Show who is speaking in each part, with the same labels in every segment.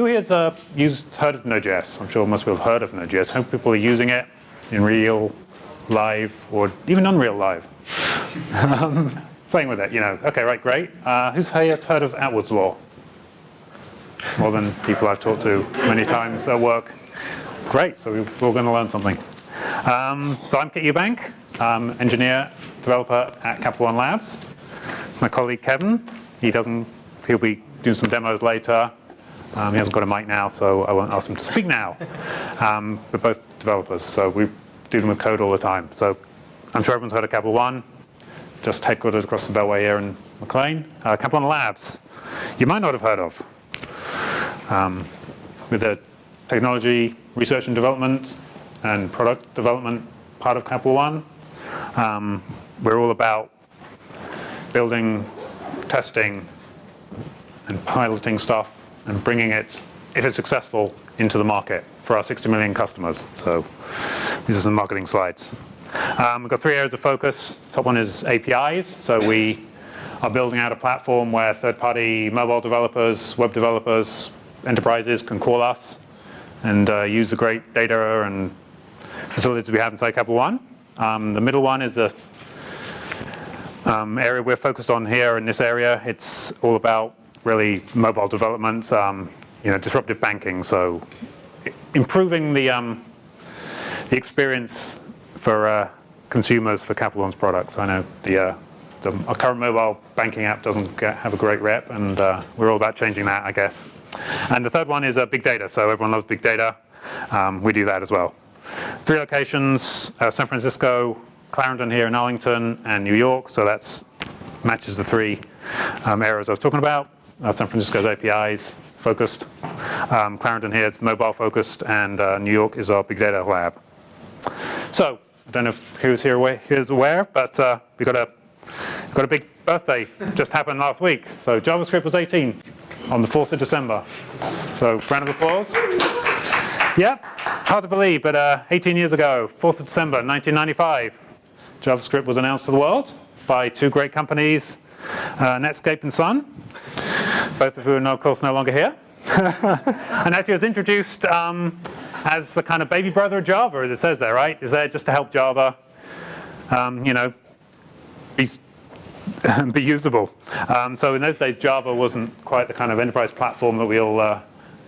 Speaker 1: Who here has heard of Node.js? I'm sure most people have heard of Node.js. How many people are using it in real, live, or even unreal live? Playing with it, Okay, right, great. Who's here heard of Atwood's Law? More than people I've talked to many times at work. Great, so we're all going to learn something. So I'm Kit Eubank, engineer, developer at Capital One Labs. My colleague Kevin, he'll be doing some demos later. He hasn't got a mic now, so I won't ask him to speak now. We're both developers, so we do them with code all the time. So I'm sure everyone's heard of Capital One, just headquartered across the Beltway here in McLean. Capital One Labs, you might not have heard of. With the technology, research and development, and product development part of Capital One, we're all about building, testing, and piloting stuff and bringing it, if it's successful, into the market for our 60 million customers. So these are some marketing slides. We've got 3 areas of focus. Top one is APIs. So we are building out a platform where third-party mobile developers, web developers, enterprises can call us and use the great data and facilities we have inside Capital One. The middle one is the area we're focused on here in this area. It's all about really mobile development, disruptive banking. So improving the experience for consumers for Capital One's products. I know our current mobile banking app doesn't have a great rep, and we're all about changing that, I guess. And the third one is big data. So everyone loves big data. We do that as well. 3 locations: San Francisco, Clarendon here in Arlington, and New York. So that matches the 3 areas I was talking about. San Francisco's APIs focused. Clarendon here is mobile focused, and New York is our big data lab. So I don't know who's here is aware, but we got a big birthday just happened last week. So JavaScript was 18 on the 4th of December. So round of applause. Yeah, hard to believe, but 18 years ago, 4th of December, 1995, JavaScript was announced to the world by 2 great companies, Netscape and Sun, both of whom are, of course, no longer here. And actually was introduced as the kind of baby brother of Java, as it says there, right? Is there just to help Java, be usable. So in those days, Java wasn't quite the kind of enterprise platform that we all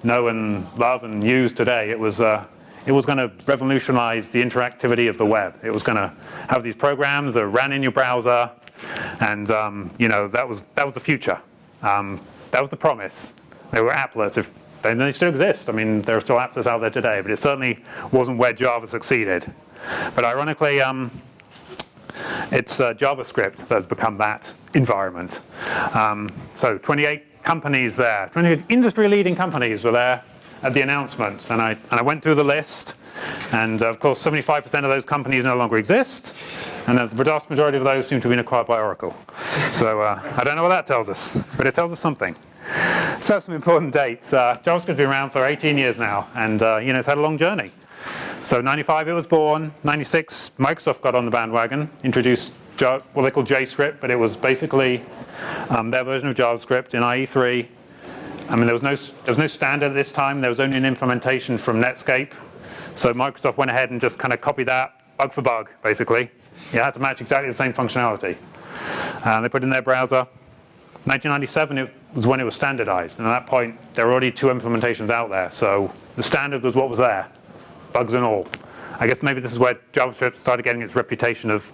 Speaker 1: know and love and use today. It was going to revolutionize the interactivity of the web. It was going to have these programs that ran in your browser, and that was the future. That was the promise. They were applets. They still exist. I mean, there are still applets out there today, but it certainly wasn't where Java succeeded. But ironically, it's JavaScript that has become that environment. So 28 companies there, 28 industry-leading companies were there at the announcement, and I went through the list, and of course 75% of those companies no longer exist, and the vast majority of those seem to have been acquired by Oracle. So I don't know what that tells us, but it tells us something. So some important dates. JavaScript's been around for 18 years now, and it's had a long journey. So 95 it was born. 96 Microsoft got on the bandwagon, introduced what they call JScript, but it was basically their version of JavaScript in IE3. I mean, there was no standard at this time. There was only an implementation from Netscape. So Microsoft went ahead and just kind of copied that bug for bug, basically. You had to match exactly the same functionality. They put it in their browser. 1997 it was when it was standardized, and at that point there were already 2 implementations out there. So the standard was what was there, bugs and all. I guess maybe this is where JavaScript started getting its reputation of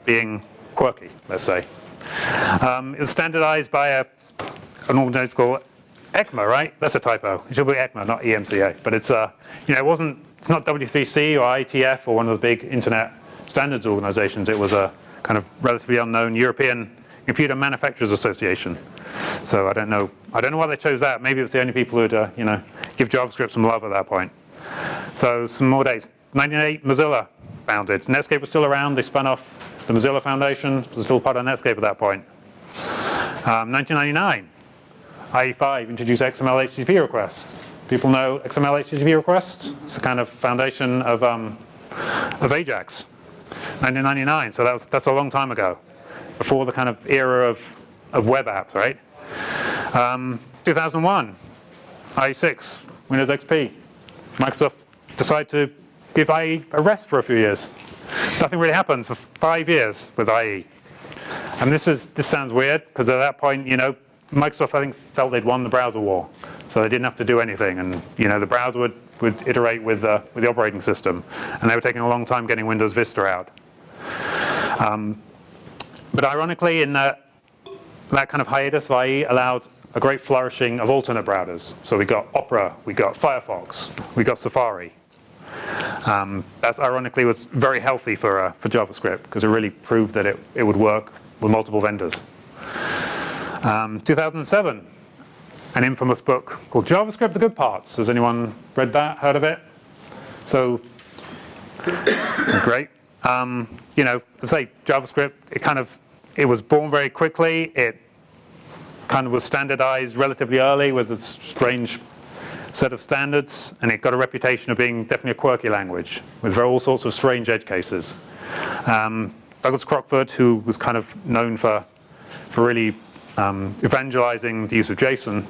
Speaker 1: being quirky, let's say. It was standardized by an organization called ECMA, right? That's a typo. It should be ECMA, not EMCA. But it's it's not W3C or IETF or one of the big internet standards organizations. It was a kind of relatively unknown European Computer Manufacturers Association. So I don't know why they chose that. Maybe it was the only people who'd give JavaScript some love at that point. So some more dates. 1998, Mozilla founded. Netscape was still around. They spun off the Mozilla Foundation. It was still part of Netscape at that point. 1999, IE5 introduced XML HTTP requests. People know XML HTTP requests? It's the kind of foundation of Ajax. 1999, so that's a long time ago, before the kind of era of web apps, right? 2001, IE6, Windows XP. Microsoft decided to give IE a rest for a few years. Nothing really happens for 5 years with IE. And this sounds weird, because at that point, Microsoft, I think, felt they'd won the browser war. So they didn't have to do anything. And, the browser would iterate with the operating system. And they were taking a long time getting Windows Vista out. But ironically, in that kind of hiatus of IE allowed a great flourishing of alternate browsers. So we got Opera, we got Firefox, we got Safari. That ironically was very healthy for JavaScript, because it really proved that it would work with multiple vendors. 2007, an infamous book called JavaScript: The Good Parts. Has anyone read that, heard of it? So, great. Let's say JavaScript, it was born very quickly. It kind of was standardized relatively early with a strange set of standards, and it got a reputation of being definitely a quirky language with all sorts of strange edge cases. Douglas Crockford, who was kind of known for really evangelizing the use of JSON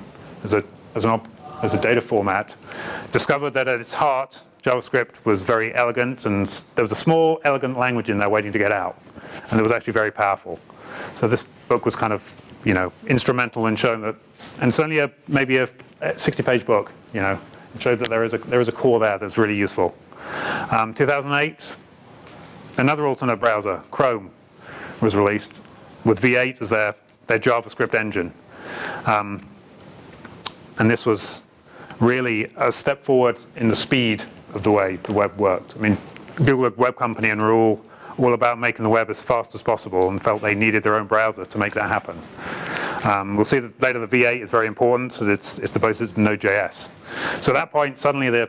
Speaker 1: as a data format, discovered that at its heart, JavaScript was very elegant, and there was a small, elegant language in there waiting to get out, and it was actually very powerful. So this book was kind of, instrumental in showing that, and it's only maybe a 60-page book. It showed that there is a core there that's really useful. 2008, another alternate browser, Chrome, was released with V8 as their JavaScript engine. And this was really a step forward in the speed of the way the web worked. I mean, Google, a web company, and were all about making the web as fast as possible, and felt they needed their own browser to make that happen. We'll see that later the V8 is very important, so it's the basis of Node.js. So at that point, suddenly the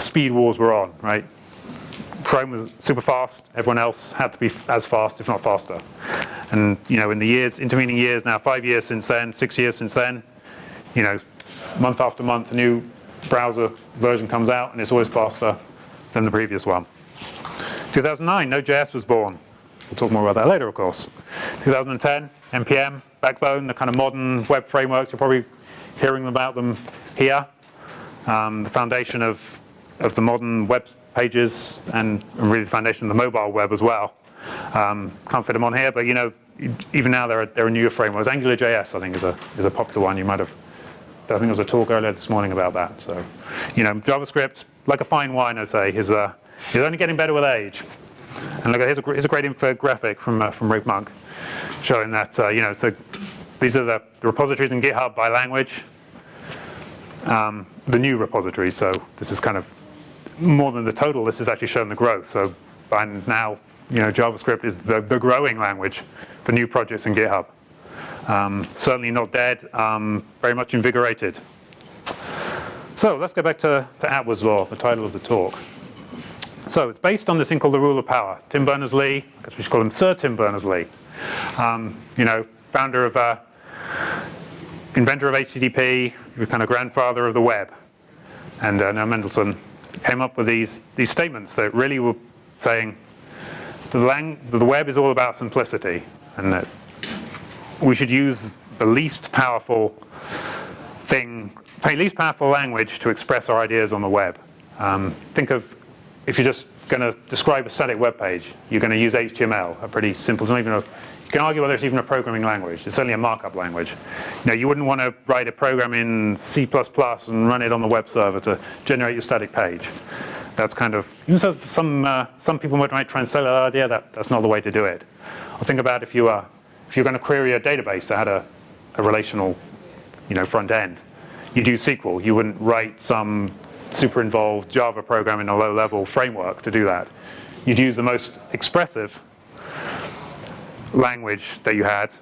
Speaker 1: speed wars were on, right? Chrome was super fast. Everyone else had to be as fast, if not faster. And in the intervening years now, 5 years since then, 6 years since then, month after month, a new browser version comes out, and it's always faster than the previous one. 2009, Node.js was born. We'll talk more about that later, of course. 2010, NPM, Backbone, the kind of modern web framework. You're probably hearing about them here. The foundation of the modern web pages, and really the foundation of the mobile web as well. Can't fit them on here, but even now there are newer frameworks. AngularJS, I think, is a popular one. You might have. I think there was a talk earlier this morning about that. So, JavaScript, like a fine wine, I say, is only getting better with age. And look, here's a great infographic from Rick Monk, showing that so these are the repositories in GitHub by language. The new repositories. So this is kind of more than the total. This is actually showing the growth. So by now, JavaScript is the growing language for new projects in GitHub. Certainly not dead. Very much invigorated. So let's go back to Atwood's Law, the title of the talk. So it's based on this thing called the rule of power. Tim Berners-Lee, I guess we should call him Sir Tim Berners-Lee. Inventor of HTTP, he was kind of grandfather of the web. And now Mendelssohn came up with these statements that really were saying the web is all about simplicity, and that we should use the least powerful language to express our ideas on the web. Think of, if you're just going to describe a static web page, you're going to use HTML, a pretty simple, it's not even you can argue whether it's even a programming language. It's certainly a markup language. You wouldn't want to write a program in C++ and run it on the web server to generate your static page. That's kind of, so some people might try and sell that idea. That's not the way to do it. Or think about if you're going to query a database that had a relational, front end. You'd use SQL. You wouldn't write some super involved Java program in a low-level framework to do that. You'd use the most expressive language that you had.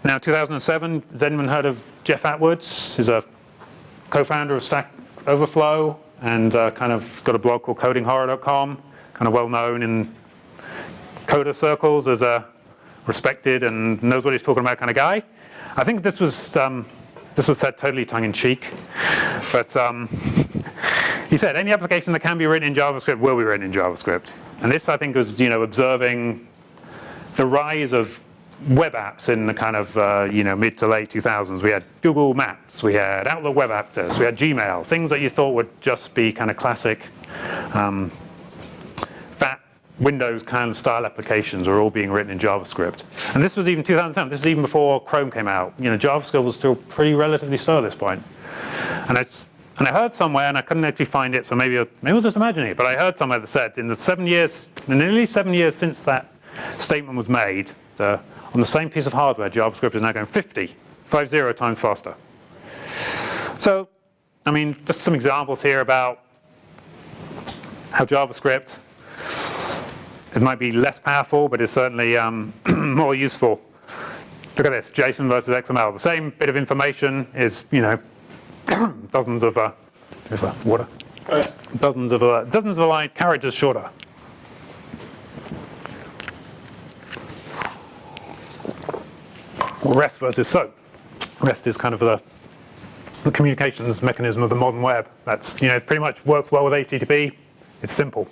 Speaker 1: Now, 2007, has anyone heard of Jeff Atwoods? He's a co-founder of Stack Overflow, and kind of got a blog called codinghorror.com, kind of well known in coder circles as a respected and knows what he's talking about kind of guy. I think this was said totally tongue-in-cheek, but he said any application that can be written in JavaScript will be written in JavaScript. And this, I think, was observing the rise of web apps in the kind of mid to late 2000s. We had Google Maps, we had Outlook web actors, we had Gmail, things that you thought would just be kind of classic fat Windows kind of style applications are all being written in JavaScript. And this was even 2007. This is even before Chrome came out. JavaScript was still pretty relatively slow at this point. And I heard somewhere, and I couldn't actually find it, so maybe I was just imagining it, but I heard somewhere that said in nearly 7 years since that statement was made, on the same piece of hardware, JavaScript is now going 50 times faster. So, I mean, just some examples here about how JavaScript, it might be less powerful, but it's certainly more useful. Look at this, JSON versus XML. The same bit of information is, dozens of water, dozens of line characters shorter. REST versus SOAP. REST is kind of the communications mechanism of the modern web. That's it pretty much works well with HTTP. It's simple.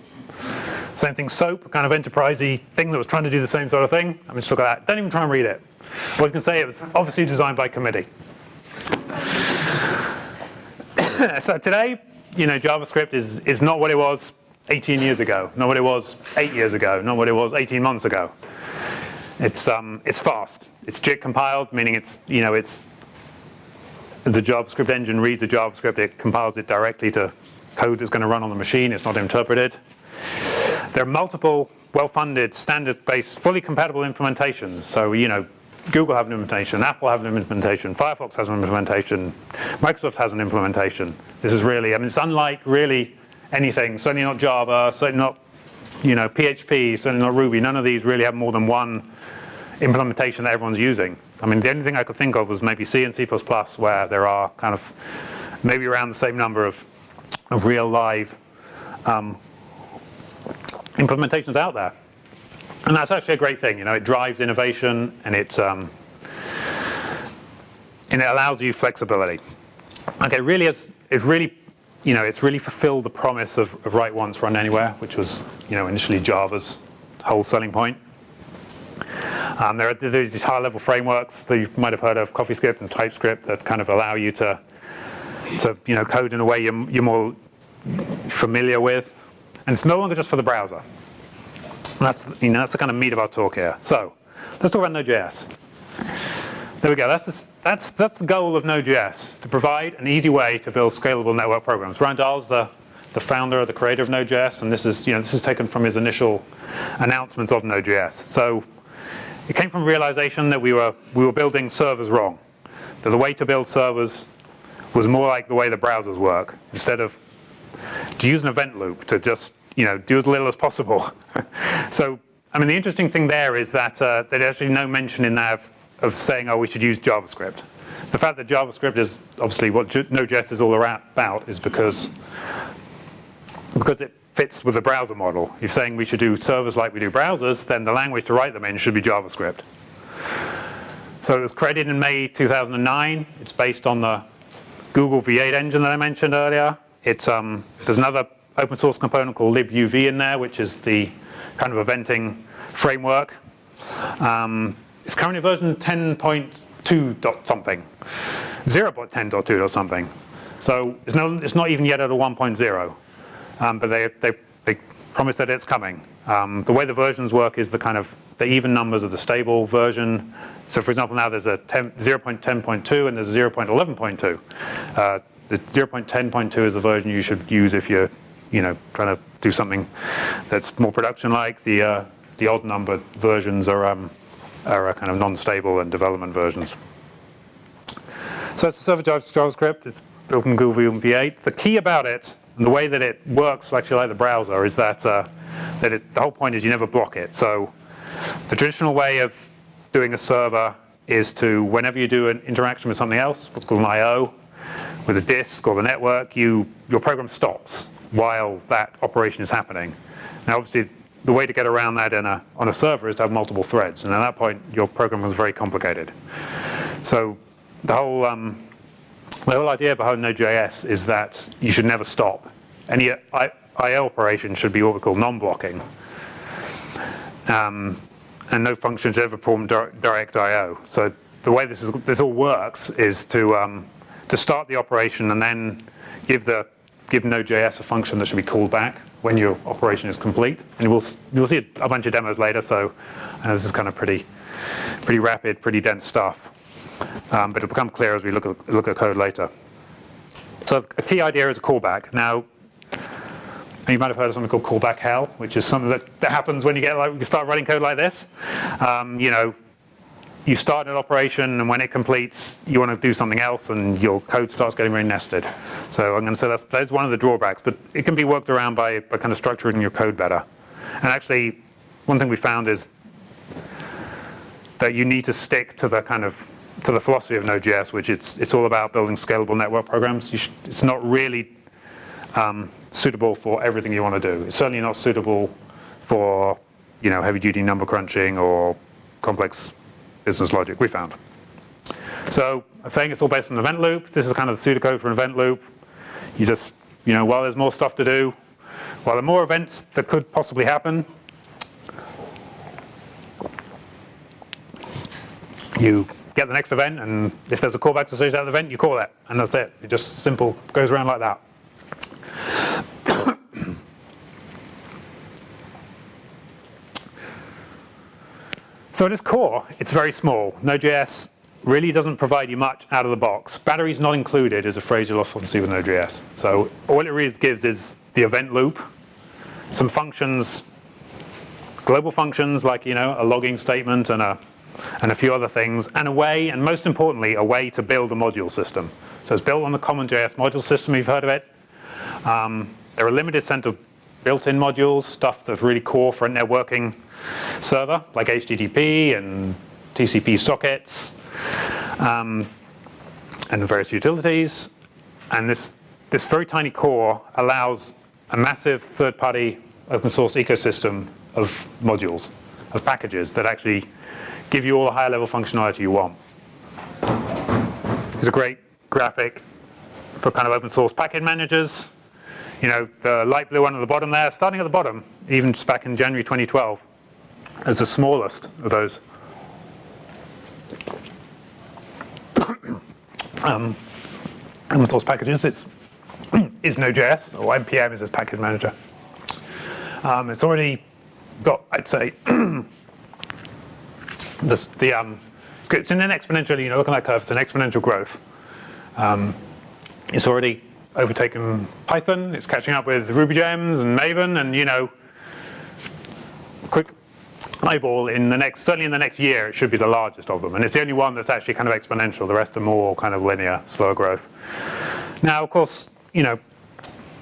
Speaker 1: Same thing, SOAP, kind of enterprisey thing that was trying to do the same sort of thing. I mean, just look at that. Don't even try and read it. Well, you can say it was obviously designed by committee. So today, JavaScript is not what it was 18 years ago, not what it was 8 years ago, not what it was 18 months ago. It's fast. It's JIT compiled, meaning as a JavaScript engine reads a JavaScript, it compiles it directly to code that's going to run on the machine. It's not interpreted. There are multiple well-funded, standard-based, fully compatible implementations. So, Google have an implementation, Apple have an implementation, Firefox has an implementation, Microsoft has an implementation. This is really, it's unlike really anything, certainly not Java, certainly not, PHP, certainly not Ruby. None of these really have more than one implementation that everyone's using. I mean, the only thing I could think of was maybe C and C++, where there are kind of maybe around the same number of real live implementations out there. And that's actually a great thing. It drives innovation, and it allows you flexibility. Okay, it's really fulfilled the promise of write once, run anywhere, which was initially Java's whole selling point. There's these high-level frameworks that you might have heard of, CoffeeScript and TypeScript, that kind of allow you to code in a way you're more familiar with, and it's no longer just for the browser. And that's the kind of meat of our talk here. So let's talk about Node.js. There we go. That's the goal of Node.js, to provide an easy way to build scalable network programs. Ryan Dahl's the founder, the creator of Node.js, and this is taken from his initial announcements of Node.js. So it came from realization that we were building servers wrong. That the way to build servers was more like the way the browsers work. Instead of to use an event loop to just do as little as possible. So, the interesting thing there is that there's actually no mention in there of saying, we should use JavaScript. The fact that JavaScript is obviously what Node.js is all about is because it fits with the browser model. If you're saying we should do servers like we do browsers, then the language to write them in should be JavaScript. So it was created in May 2009. It's based on the Google V8 engine that I mentioned earlier. There's another open source component called libuv in there, which is the kind of eventing framework. It's currently version 10.2 something, 0.10.2 something. So it's not even yet at a 1.0, but they promise that it's coming. The way the versions work is the even numbers of the stable version. So for example, now there's a 0.10.2 and there's a 0.11.2. The 0.10.2 is the version you should use if you're trying to do something that's more production-like. The odd number versions are kind of non-stable and development versions. So it's a server JavaScript. It's built in Google V8. The key about it, and the way that it works actually like the browser, is that the whole point is you never block it. So the traditional way of doing a server is to, whenever you do an interaction with something else, what's called an I/O, with a disk or the network, your program stops while that operation is happening. Now, obviously, the way to get around that on a server is to have multiple threads, and at that point, your program was very complicated. So the whole idea behind Node.js is that you should never stop. Any I/O operation should be what we call non-blocking. And and no function should ever perform direct I/O. So the way this all works is to start the operation and then give Node.js a function that should be called back when your operation is complete. And you'll see a bunch of demos later. So this is kind of pretty rapid, pretty dense stuff. But it'll become clear as we look at code later. So a key idea is a callback. Now, you might have heard of something called callback hell, which is something that happens when you start writing code like this. You start an operation, and when it completes, you want to do something else, and your code starts getting very nested. So I'm going to say that's one of the drawbacks, but it can be worked around by kind of structuring your code better. And actually, one thing we found is that you need to stick to the philosophy of Node.js, which it's all about building scalable network programs. It's not really suitable for everything you want to do. It's certainly not suitable for heavy-duty number crunching or complex business logic, we found. So I'm saying it's all based on an event loop. This is kind of the pseudocode for an event loop. You just, while there's more stuff to do, while there are more events that could possibly happen, you get the next event, and if there's a callback associated with that event, you call it, and that's it. It just simple, goes around like that. So at its core, it's very small. Node.js really doesn't provide you much out of the box. Batteries not included is a phrase you'll often see with Node.js. So all it really gives is the event loop, some functions, global functions like a logging statement and a few other things, and and most importantly, a way to build a module system. So it's built on the common JS module system, you've heard of it. There are a limited set of built-in modules, stuff that's really core for a networking server, like HTTP and TCP sockets, and the various utilities. And this very tiny core allows a massive third-party open source ecosystem of modules, of packages that actually give you all the higher level functionality you want. It's a great graphic for kind of open source package managers. The light blue one at the bottom there, starting at the bottom, even just back in January 2012, as the smallest of those. Open source packages, is Node.js, or NPM is its package manager. It's already got, I'd say, it's in an exponential, look at that curve, it's an exponential growth. It's already overtaken Python, it's catching up with RubyGems and Maven, and quick eyeball, certainly in the next year, it should be the largest of them. And it's the only one that's actually kind of exponential. The rest are more kind of linear, slower growth. Now, of course, with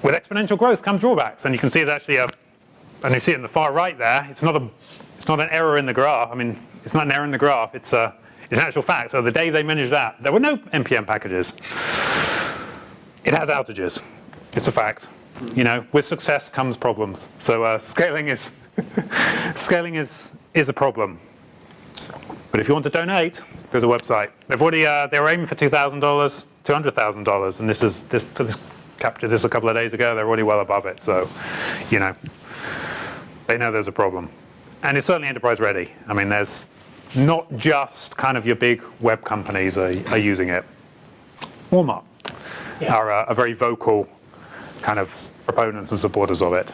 Speaker 1: exponential growth come drawbacks, and you can see it's actually and you see it in the far right there, it's not an error in the graph. I mean, it's not an error in the graph, it's an actual fact. So the day they managed that, there were no NPM packages. It has outages. It's a fact. With success comes problems. So scaling is a problem. But if you want to donate, there's a website. They were aiming for $2,000, $200,000, and this captured this a couple of days ago. They're already well above it. So, they know there's a problem, and it's certainly enterprise ready. I mean, there's not just kind of your big web companies are using it. Walmart are a very vocal kind of proponents and supporters of it.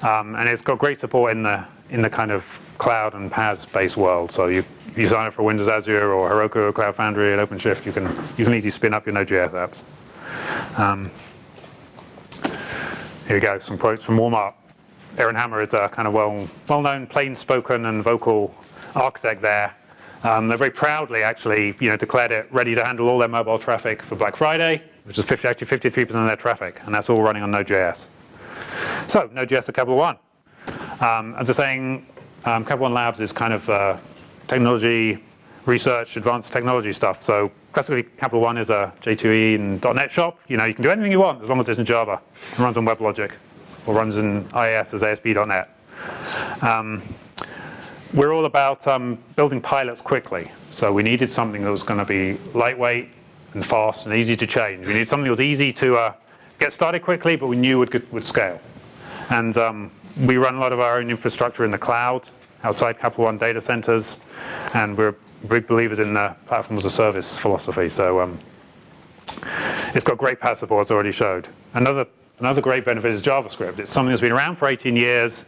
Speaker 1: And it's got great support in the kind of cloud and PaaS-based world. So you sign up for Windows Azure or Heroku or Cloud Foundry and OpenShift, you can easily spin up your Node.js apps. Here we go, some quotes from Walmart. Aaron Hammer is a kind of well-known, plain-spoken and vocal architect there. They very proudly actually declared it ready to handle all their mobile traffic for Black Friday, which is actually 53% of their traffic, and that's all running on Node.js. So Node.js at Capital One. As I was saying, Capital One Labs is kind of technology, research, advanced technology stuff. So classically, Capital One is a J2E and .NET shop. You can do anything you want as long as it's in Java. It runs on WebLogic or runs in IIS as ASP.NET. We're all about building pilots quickly. So we needed something that was going to be lightweight and fast and easy to change. We needed something that was easy to get started quickly, but we knew would scale. And we run a lot of our own infrastructure in the cloud. outside Capital One data centers, and we're big believers in platform as a service philosophy. So it's got great PaaS support, as I already showed. Another great benefit is JavaScript. It's something that's been around for 18 years.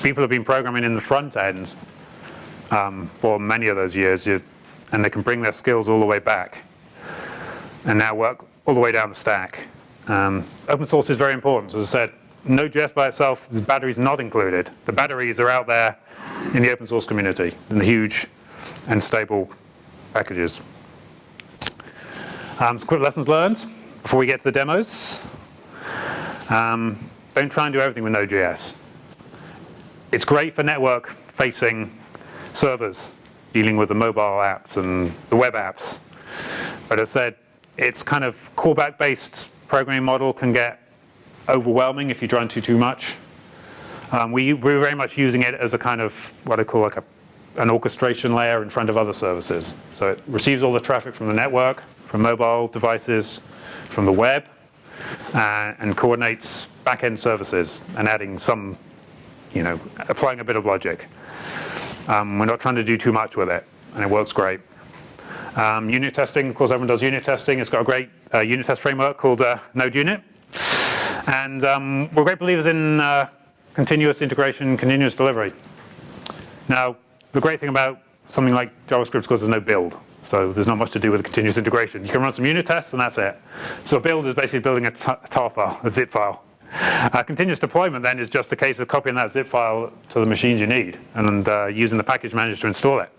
Speaker 1: People have been programming in the front end for many of those years, and they can bring their skills all the way back and now work all the way down the stack. Open source is very important. As I said, Node.js by itself, the batteries not included. The batteries are out there in the open source community in the huge and stable packages. Some quick lessons learned before we get to the demos. Don't try and do everything with Node.js. It's great for network-facing servers dealing with the mobile apps and the web apps. But as I said, it's kind of callback-based programming model can get overwhelming if you try and do too much. We're very much using it as a kind of what I call like an orchestration layer in front of other services. So it receives all the traffic from the network, from mobile devices, from the web, and coordinates back-end services and adding some, applying a bit of logic. We're not trying to do too much with it, and it works great. Unit testing, of course, everyone does unit testing. It's got a great unit test framework called Node Unit. And we're great believers in continuous integration, continuous delivery. Now, the great thing about something like JavaScript is because there's no build. So there's not much to do with continuous integration. You can run some unit tests, and that's it. So a build is basically building a tar file, a zip file. Continuous deployment then is just a case of copying that zip file to the machines you need and using the package manager to install it.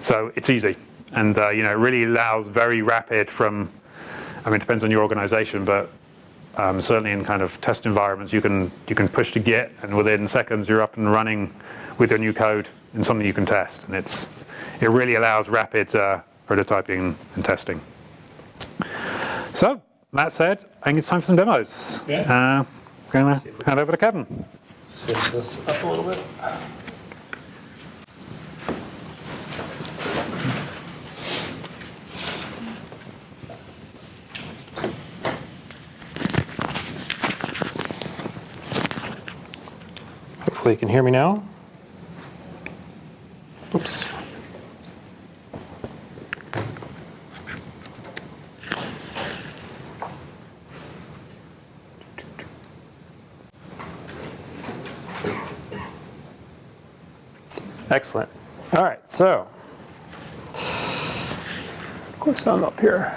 Speaker 1: So it's easy. And it really allows very rapid it depends on your organization, but certainly in kind of test environments, you can push to Git, and within seconds you're up and running with your new code in something you can test. And it really allows rapid prototyping and testing. So that said, I think it's time for some demos. Yeah. Going to hand over to Kevin.
Speaker 2: Switch this up a little bit. Hopefully you can hear me now. Oops. Excellent. All right, so of course I'm up here.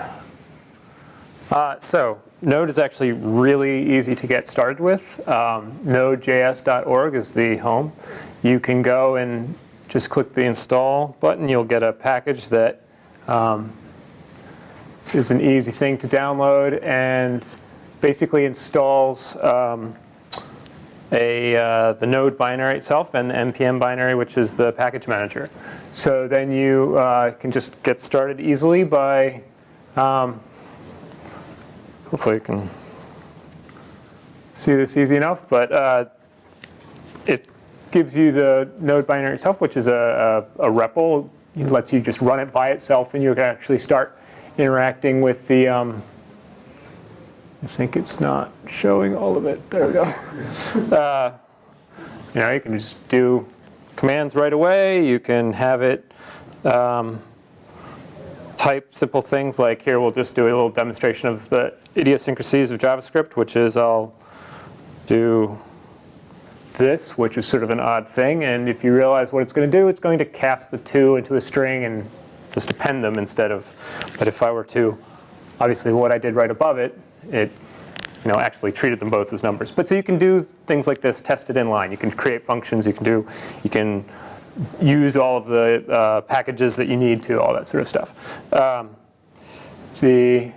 Speaker 2: So Node is actually really easy to get started with. Node.js.org is the home. You can go and just click the install button. You'll get a package that is an easy thing to download and basically installs the Node binary itself and the npm binary, which is the package manager. So then you can just get started easily by, hopefully you can see this easy enough, but it gives you the Node binary itself, which is a REPL. It lets you just run it by itself, and you can actually start interacting with the I think it's not showing all of it. There we go. You can just do commands right away. You can have it type simple things like here. We'll just do a little demonstration of the idiosyncrasies of JavaScript, which is I'll do this, which is sort of an odd thing. And if you realize what it's going to do, it's going to cast the two into a string and just append them instead of. But if I were to, obviously, what I did right above it, it actually treated them both as numbers. But so you can do things like this, test it inline. You can create functions. You can use all of the packages that you need to, all that sort of stuff. The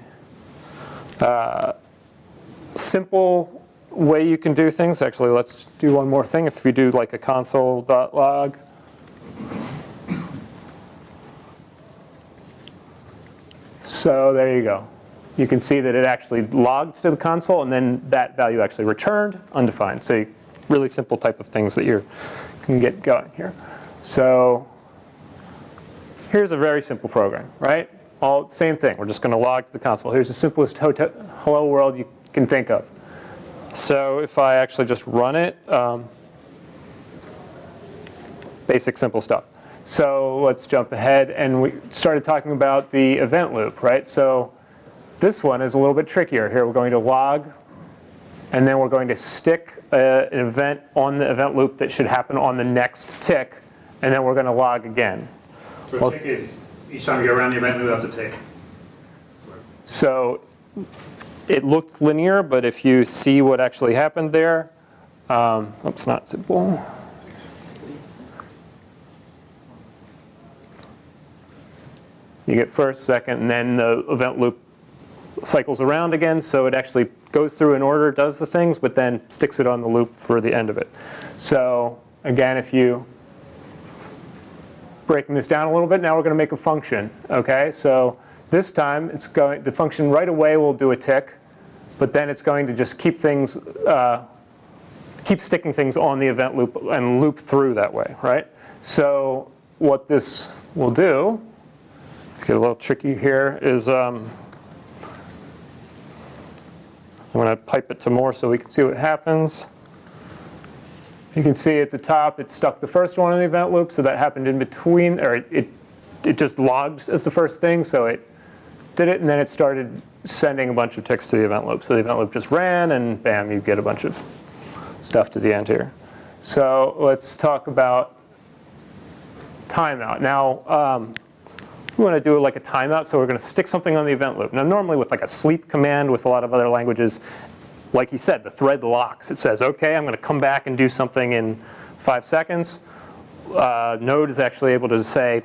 Speaker 2: simple way you can do things, actually, let's do one more thing. If you do like a console.log. So there you go. You can see that it actually logged to the console, and then that value actually returned undefined. So really simple type of things that you can get going here. So here's a very simple program, right? Same thing. We're just going to log to the console. Here's the simplest hello world you can think of. So if I actually just run it, basic simple stuff. So let's jump ahead, and we started talking about the event loop, right? So this one is a little bit trickier. Here we're going to log, and then we're going to stick an event on the event loop that should happen on the next tick, and then we're going to log again.
Speaker 1: So a tick is, each time you go around the event loop, that's a tick.
Speaker 2: So it looked linear, but if you see what actually happened there, oops, not simple. You get first, second, and then the event loop cycles around again, so it actually goes through in order, does the things, but then sticks it on the loop for the end of it. So again, if you breaking this down a little bit, now we're going to make a function. Okay, so this time it's going, the function right away will do a tick, but then it's going to just keep things, keep sticking things on the event loop and loop through that way, right? So what this will do, to get a little tricky here, is I'm going to pipe it to more so we can see what happens. You can see at the top it stuck the first one in the event loop, so that happened in between, or it just logged as the first thing, so it did it, and then it started sending a bunch of ticks to the event loop. So the event loop just ran, and bam, you get a bunch of stuff to the end here. So let's talk about timeout. Now, we want to do like a timeout, so we're going to stick something on the event loop. Now, normally with like a sleep command with a lot of other languages, like you said, the thread locks. It says, OK, I'm going to come back and do something in 5 seconds. Node is actually able to say,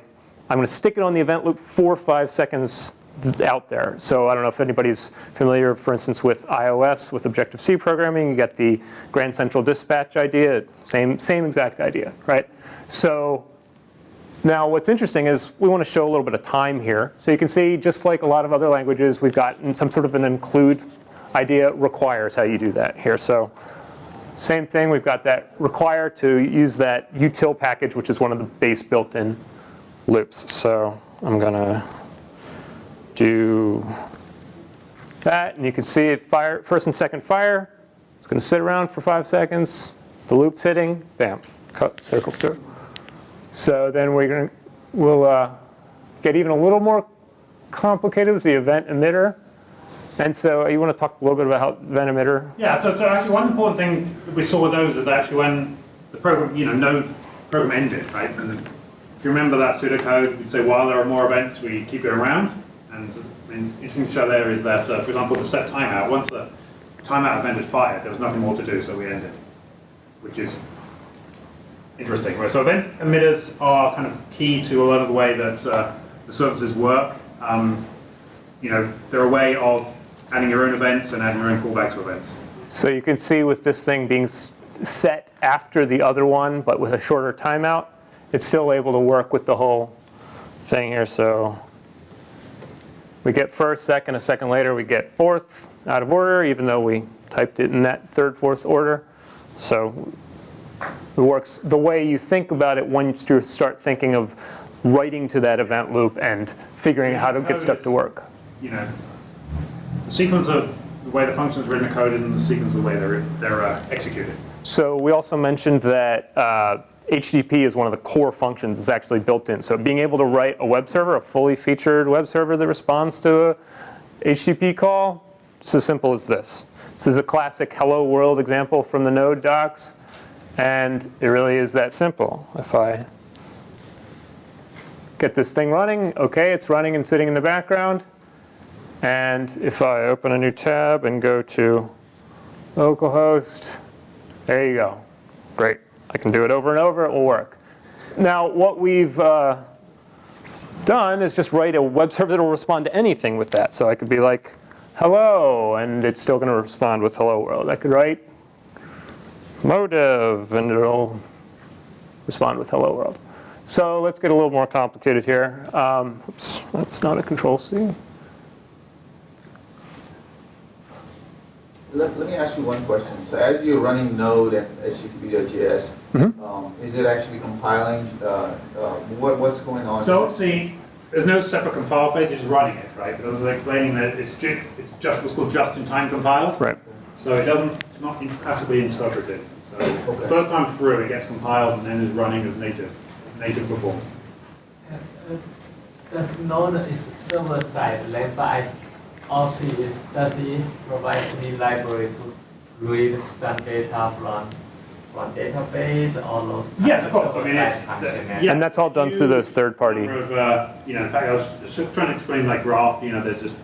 Speaker 2: I'm going to stick it on the event loop for 5 seconds out there. So I don't know if anybody's familiar, for instance, with iOS, with Objective-C programming. You get the Grand Central Dispatch idea, same exact idea, right? So now what's interesting is we want to show a little bit of time here. So you can see, just like a lot of other languages, we've got some sort of an include idea requires how you do that here. So same thing, we've got that require to use that util package, which is one of the base built-in loops. So I'm going to do that, and you can see it fire, first and second fire. It's going to sit around for 5 seconds. The loop's hitting, bam, cut, circles through. So then we'll get even a little more complicated with the event emitter. And so you want to talk a little bit about how event emitter?
Speaker 1: Yeah, so actually one important thing that we saw with those was actually when the program, node program ended, right? And if you remember that pseudocode, we'd say while there are more events, we keep going around. And the interesting to show there is that, for example, the set timeout, once the timeout event had fired, there was nothing more to do, so we ended, which is interesting. Right? So event emitters are kind of key to a lot of the way that the services work. They're a way of adding your own events and adding your own callback to events.
Speaker 2: So you can see with this thing being set after the other one, but with a shorter timeout, it's still able to work with the whole thing here. So we get first, second, a second later, we get fourth out of order, even though we typed it in that third, fourth order. So it works the way you think about it once you start thinking of writing to that event loop and figuring out how to get stuff to work.
Speaker 1: The sequence of the way the functions written in the code isn't the sequence of the way they're executed.
Speaker 2: So we also mentioned that HTTP is one of the core functions that's actually built in. So being able to write a web server, a fully featured web server that responds to a HTTP call, it's as simple as this. This is a classic hello world example from the Node docs. And it really is that simple. If I get this thing running, OK, it's running and sitting in the background. And if I open a new tab and go to localhost, there you go. Great. I can do it over and over. It will work. Now, what we've done is just write a web server that will respond to anything with that. So I could be like, hello, and it's still going to respond with hello world. I could write modev, and it'll respond with hello world. So let's get a little more complicated here. Oops, that's not a Control-C.
Speaker 3: Let me ask you one question. So as you're running Node and HTTP.js, is it actually compiling? What's going on?
Speaker 1: So obviously, there's no separate compile page, it's running it, right? Because I was explaining that it's just what's called just-in-time compiled.
Speaker 2: Right.
Speaker 1: So it's not passively interpreted. So the first time through, it gets compiled and then is running as native. native performance.
Speaker 4: Does Node is server side, but I also is does it provide any library to read some data from database or those
Speaker 1: Yes, of course. I mean,
Speaker 4: server-side
Speaker 1: it's,
Speaker 4: functionality?
Speaker 1: yeah.
Speaker 2: And that's all done through those third-party.
Speaker 1: Number of, in fact, I was just trying to explain like graph, there's just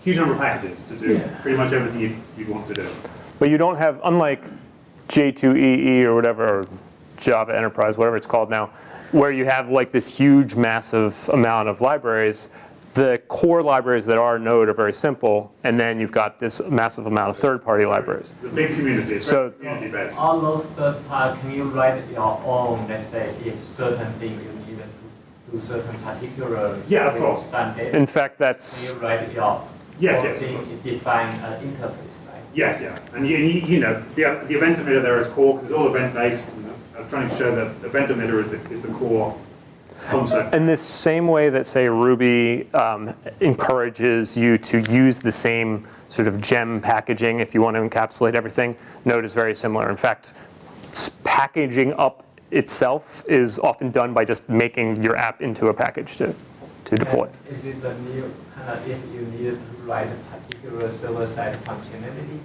Speaker 1: huge number of packages to do pretty much everything you'd want to do.
Speaker 2: But you don't have, unlike J2EE or whatever, or Java Enterprise, whatever it's called now, where you have like this huge, massive amount of libraries. The core libraries that are Node are very simple, and then you've got this massive amount of third-party libraries.
Speaker 1: It's a big community. It's
Speaker 2: So-
Speaker 1: very community-based.
Speaker 4: All those third party, can you write your own, let's say, if certain thing you need to do certain particular
Speaker 1: Yeah, of course.
Speaker 4: some data?
Speaker 2: In fact,
Speaker 4: Can
Speaker 2: that's,
Speaker 4: you write your
Speaker 1: Yes,
Speaker 4: own
Speaker 1: yes, of
Speaker 4: thing,
Speaker 1: course.
Speaker 4: define an interface, right?
Speaker 1: Yes, yeah. And the event emitter there is core because it's all event-based. I was trying to show that the event emitter is the core concept.
Speaker 2: in this same way that, say, Ruby encourages you to use the same sort of gem packaging if you want to encapsulate everything, Node is very similar. In fact, packaging up itself is often done by just making your app into a package to deploy.
Speaker 4: And is it the new kind of if you need to write a particular server-side functionality,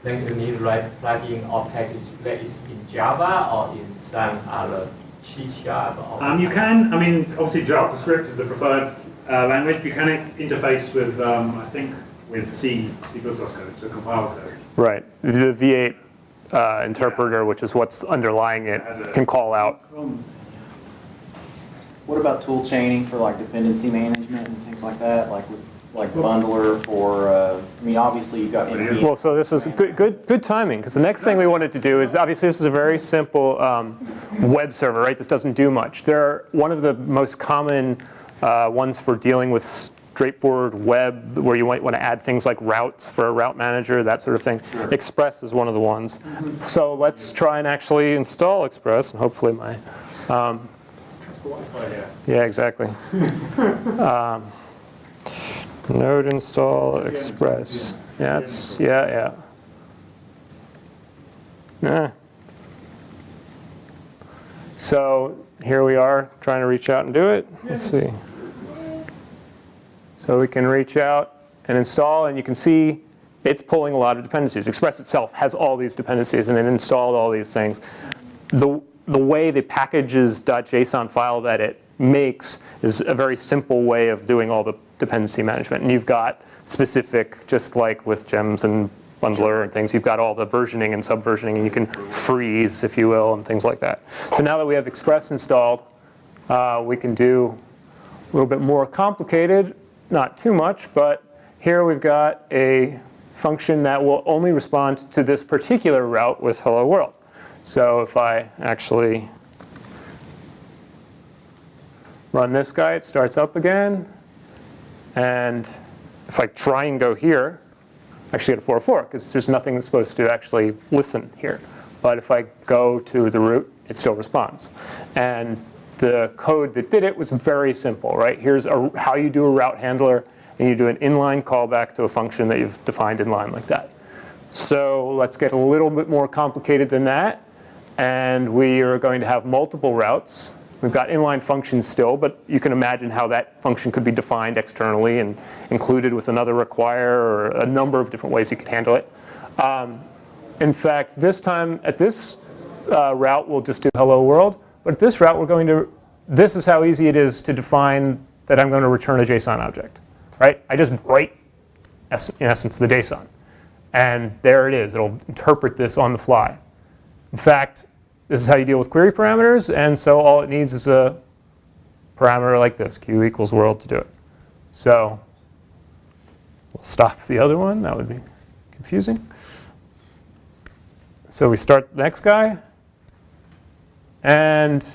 Speaker 4: then you need to write plugin or package that is in Java or in some other C# or
Speaker 1: You can, obviously JavaScript is the preferred language. You can interface with, I think, with C++ code, so compile code.
Speaker 2: Right. The V8 interpreter, which is what's underlying it, can call out.
Speaker 5: What about tool chaining for like dependency management and things like that? Like bundler for, obviously you've got NPM.
Speaker 2: Well, so this is good timing, because the next thing we wanted to do is, obviously this is a very simple web server, right? This doesn't do much. One of the most common ones for dealing with straightforward web, where you might want to add things like routes for a route manager, that sort of thing.
Speaker 5: Sure.
Speaker 2: Express is one of the ones. So let's try and actually install Express, and hopefully my...
Speaker 1: That's the Wi-Fi here.
Speaker 2: Yeah, exactly. Node install Express. Yeah, yeah. So here we are trying to reach out and do it. Let's see. So we can reach out and install, and you can see it's pulling a lot of dependencies. Express itself has all these dependencies, and it installed all these things. The way the packages.json file that it makes is a very simple way of doing all the dependency management. And you've got specific, just like with gems and bundler and things, you've got all the versioning and subversioning, and you can freeze, if you will, and things like that. So now that we have Express installed, we can do a little bit more complicated, not too much, but here we've got a function that will only respond to this particular route with hello world. So if I actually run this guy, it starts up again. And if I try and go here, I actually get a 404, because there's nothing that's supposed to actually listen here. But if I go to the root, it still responds. And the code that did it was very simple, right? Here's how you do a route handler, and you do an inline callback to a function that you've defined inline like that. So let's get a little bit more complicated than that. And we are going to have multiple routes. We've got inline functions still, but you can imagine how that function could be defined externally and included with another require, or a number of different ways you could handle it. In fact, this time at this route, we'll just do hello world. But at this route, this is how easy it is to define that I'm going to return a JSON object, right? I just write, in essence, the JSON. And there it is. It'll interpret this on the fly. In fact, this is how you deal with query parameters, and so all it needs is a parameter like this, q equals world, to do it. So we'll stop the other one. That would be confusing. So we start the next guy. And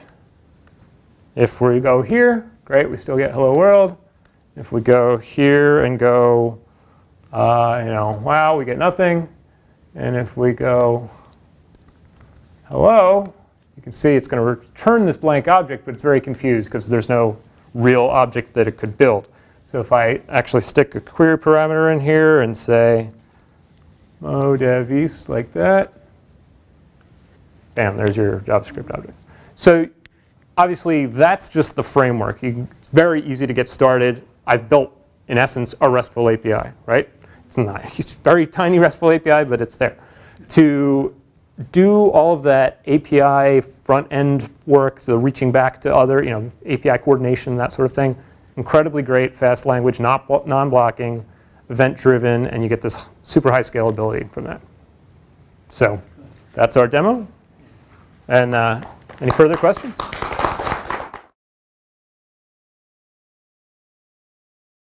Speaker 2: if we go here, great, we still get hello world. If we go here and go, wow, we get nothing. And if we go hello, you can see it's going to return this blank object, but it's very confused because there's no real object that it could build. So if I actually stick a query parameter in here and say modev east like that, bam, there's your JavaScript objects. So obviously, that's just the framework. It's very easy to get started. I've built, in essence, a RESTful API, right? It's not it's a very tiny RESTful API, but it's there. To do all of that API front-end work, the reaching back to other, API coordination, that sort of thing, incredibly great, fast language, non-blocking, event-driven, and you get this super high scalability from that. So that's our demo. And any further questions?